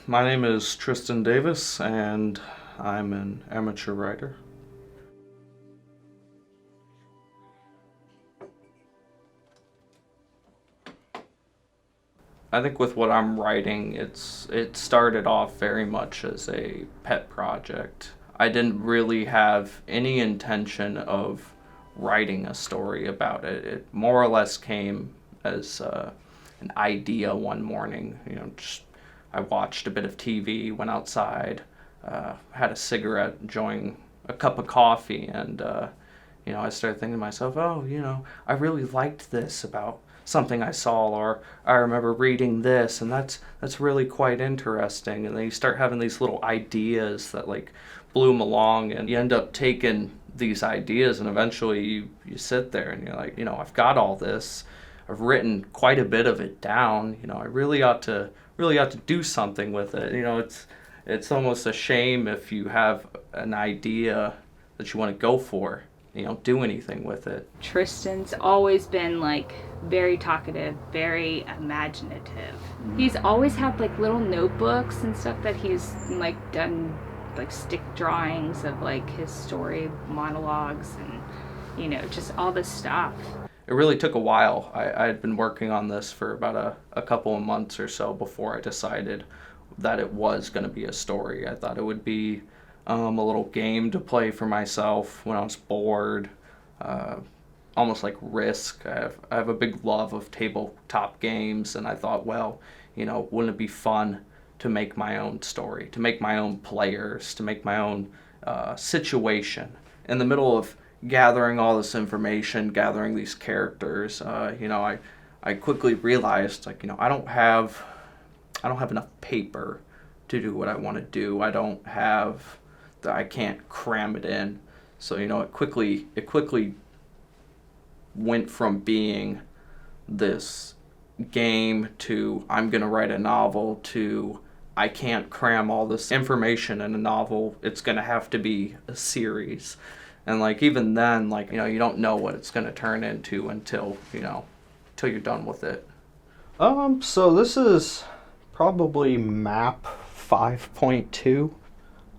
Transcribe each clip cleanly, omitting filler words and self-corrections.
My name is Tristan Davis, and I'm an amateur writer. I think with what I'm writing, it started off very much as a pet project. I didn't really have any intention of writing a story about it. It more or less came as an idea one morning. Just I watched a bit of TV, went outside, had a cigarette, enjoying a cup of coffee, and I started thinking to myself, oh, I really liked this about something I saw, or I remember reading this, and that's really quite interesting. And then you start having these little ideas that like bloom along, and you end up taking these ideas, and eventually you sit there and you're like, I've got all this. I've written quite a bit of it down. I really ought to do something with it. It's almost a shame if you have an idea that you want to go for, do anything with it. Tristan's always been like very talkative, very imaginative. He's always had like little notebooks and stuff that he's like done like stick drawings of like his story monologues and just all this stuff. It really took a while. I had been working on this for about a couple of months or so before I decided that it was going to be a story. I thought it would be a little game to play for myself when I was bored, almost like Risk. I have a big love of tabletop games, and I thought, well, wouldn't it be fun to make my own story, to make my own players, to make my own situation. In the middle of gathering all this information, gathering these characters, I quickly realized, I don't have enough paper to do what I want to do. I can't cram it in. So it quickly went from being this game to I'm gonna write a novel to I can't cram all this information in a novel. It's gonna have to be a series. And even then, you don't know what it's gonna turn into until you're done with it. So this is probably map 5.2.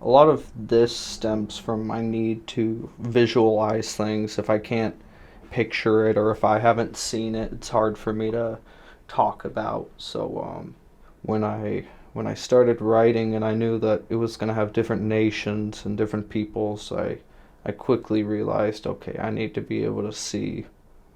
A lot of this stems from my need to visualize things. If I can't picture it, or if I haven't seen it, it's hard for me to talk about. So when I started writing and I knew that it was going to have different nations and different peoples, I quickly realized, okay, I need to be able to see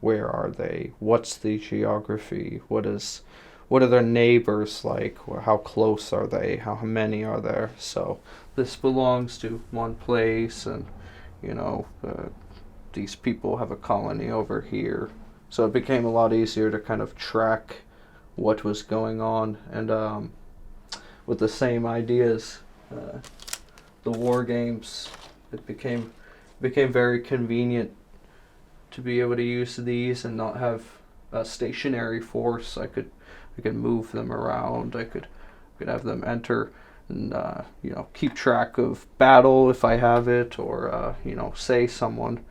where are they, what's the geography, what are their neighbors like, or how close are they, how many are there. So this belongs to one place, and these people have a colony over here. So it became a lot easier to kind of track what was going on. And with the same ideas, the war games, it became very convenient to be able to use these and not have a stationary force. I could move them around. I could have them enter and keep track of battle if I have it, or say someone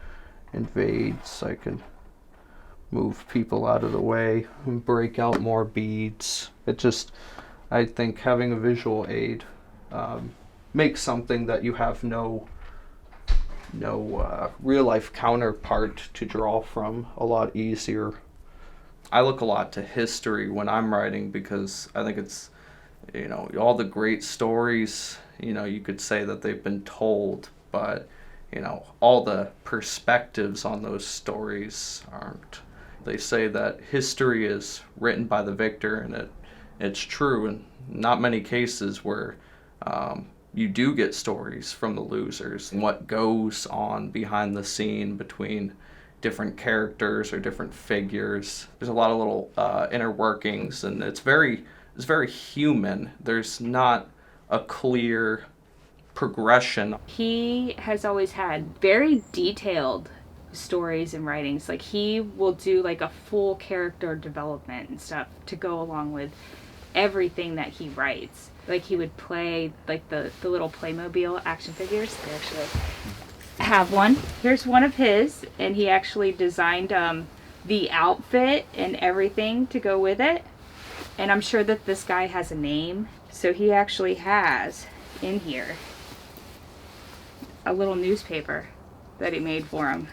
invades, I can move people out of the way and break out more beads. I think having a visual aid makes something that you have no real life counterpart to draw from a lot easier. I look a lot to history when I'm writing, because I think it's, all the great stories, you could say that they've been told, but, all the perspectives on those stories aren't. They say that history is written by the victor, and it's true in not many cases where you do get stories from the losers and what goes on behind the scene between different characters or different figures. There's a lot of little inner workings, and it's very human. There's not a clear progression. He has always had very detailed stories and writings. Like he will do like a full character development and stuff to go along with everything that he writes. Like he would play like the little Playmobil action figures. They actually have one. Here's one of his, and he actually designed the outfit and everything to go with it. And I'm sure that this guy has a name. So he actually has in here a little newspaper that he made for him.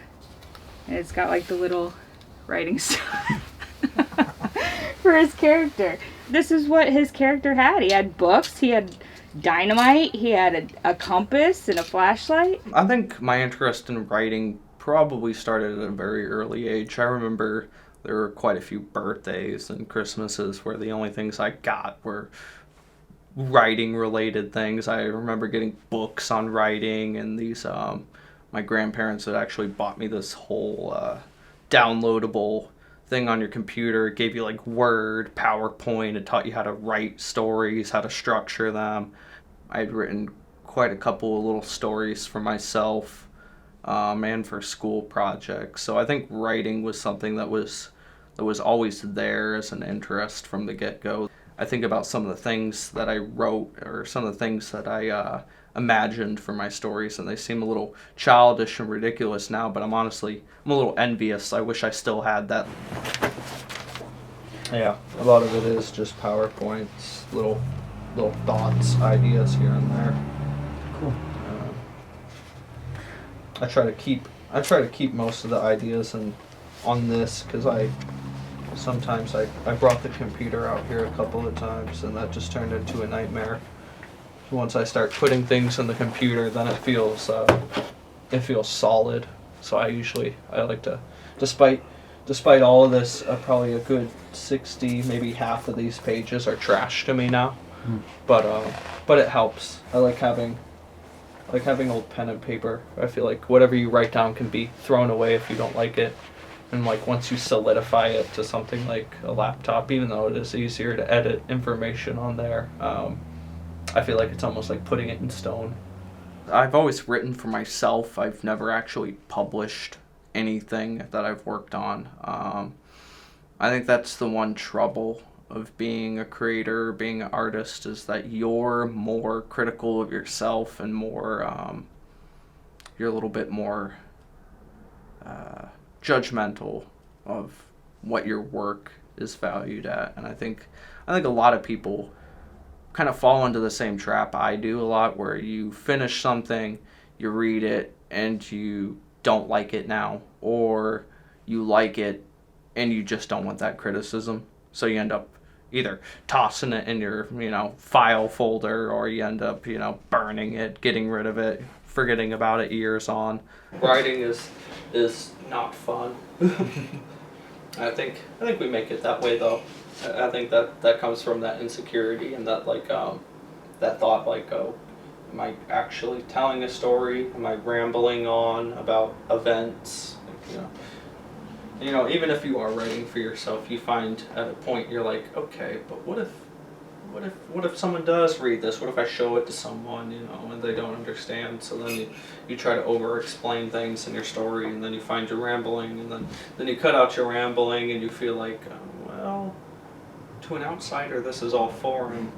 And it's got like the little writing stuff for his character. This is what his character had. He had books, he had dynamite, he had a compass and a flashlight. I think my interest in writing probably started at a very early age. I remember there were quite a few birthdays and Christmases where the only things I got were writing related things. I remember getting books on writing, and these my grandparents had actually bought me this whole downloadable thing on your computer. It gave you like Word, PowerPoint. It taught you how to write stories, how to structure them. I had written quite a couple of little stories for myself and for school projects. So I think writing was something that was always there as an interest from the get-go. I think about some of the things that I wrote or some of the things that I imagined for my stories, and they seem a little childish and ridiculous now, but I'm a little envious. I wish I still had that. Yeah, a lot of it is just PowerPoints, little thoughts, ideas here and there. Cool. I try to keep most of the ideas on this, because sometimes I brought the computer out here a couple of times, and that just turned into a nightmare. Once I start putting things in the computer, then it feels solid. So I like to, despite all of this, probably a good 60, maybe half of these pages are trash to me now. But it helps. I like having old pen and paper. I feel like whatever you write down can be thrown away if you don't like it. And like once you solidify it to something like a laptop, even though it is easier to edit information on there, I feel like it's almost like putting it in stone. I've always written for myself. I've never actually published anything that I've worked on. I think that's the one trouble of being a creator, being an artist, is that you're more critical of yourself and you're a little bit more judgmental of what your work is valued at. And I think a lot of people kind of fall into the same trap I do a lot, where you finish something, you read it, and you don't like it now, or you like it and you just don't want that criticism. So you end up either tossing it in your, file folder, or you end up, burning it, getting rid of it, forgetting about it years on. Writing is not fun. I think we make it that way though. I think that comes from that insecurity and that that thought oh, am I actually telling a story? Am I rambling on about events? Even if you are writing for yourself, you find at a point you're like, okay, but what if someone does read this? What if I show it to someone, and they don't understand? So then you try to over-explain things in your story, and then you find you're rambling, and then you cut out your rambling, and you feel like, well, to an outsider, this is all foreign.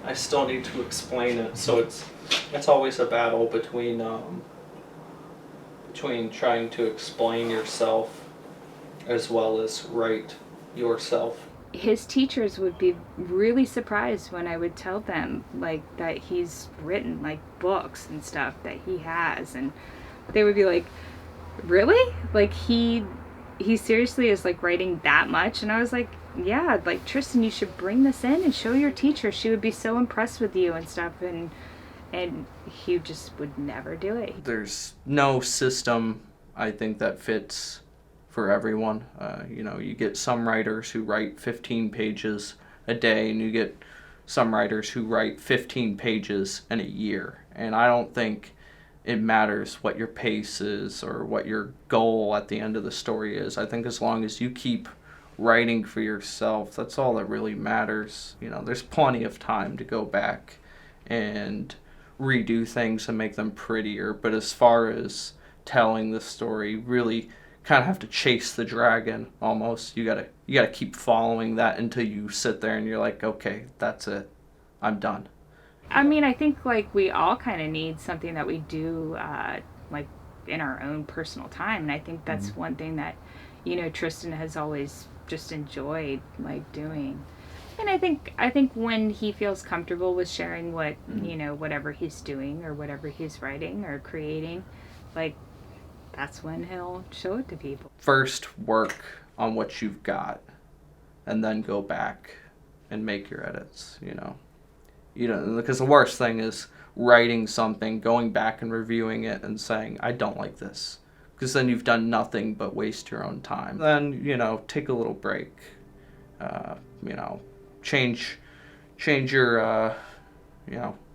I still need to explain it. So it's always a battle between trying to explain yourself as well as write yourself. His teachers would be really surprised when I would tell them that he's written books and stuff that he has, and they would be like, really? He seriously is writing that much? And I was like, yeah, Tristan, you should bring this in and show your teacher. She would be so impressed with you and stuff. And he just would never do it. There's no system, I think, that fits for everyone. You get some writers who write 15 pages a day, and you get some writers who write 15 pages in a year. And I don't think it matters what your pace is or what your goal at the end of the story is. I think as long as you keep writing for yourself, that's all that really matters. There's plenty of time to go back and redo things and make them prettier. But as far as telling the story, really kind of have to chase the dragon almost. You gotta keep following that until you sit there and you're like, okay, that's it, I'm done. I mean, I think we all kind of need something that we do in our own personal time, and I think that's one thing that Tristan has always just enjoyed doing. And I think when he feels comfortable with sharing what whatever he's doing or whatever he's writing or creating, like that's when he'll show it to people. First, work on what you've got, and then go back and make your edits. Because the worst thing is writing something, going back and reviewing it, and saying, "I don't like this," because then you've done nothing but waste your own time. Then take a little break. Uh, you know, change your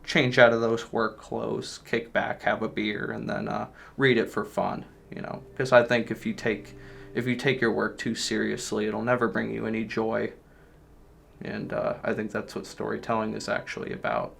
change out of those work clothes, kick back, have a beer, and then read it for fun. Because I think if you take your work too seriously, it'll never bring you any joy. And I think that's what storytelling is actually about.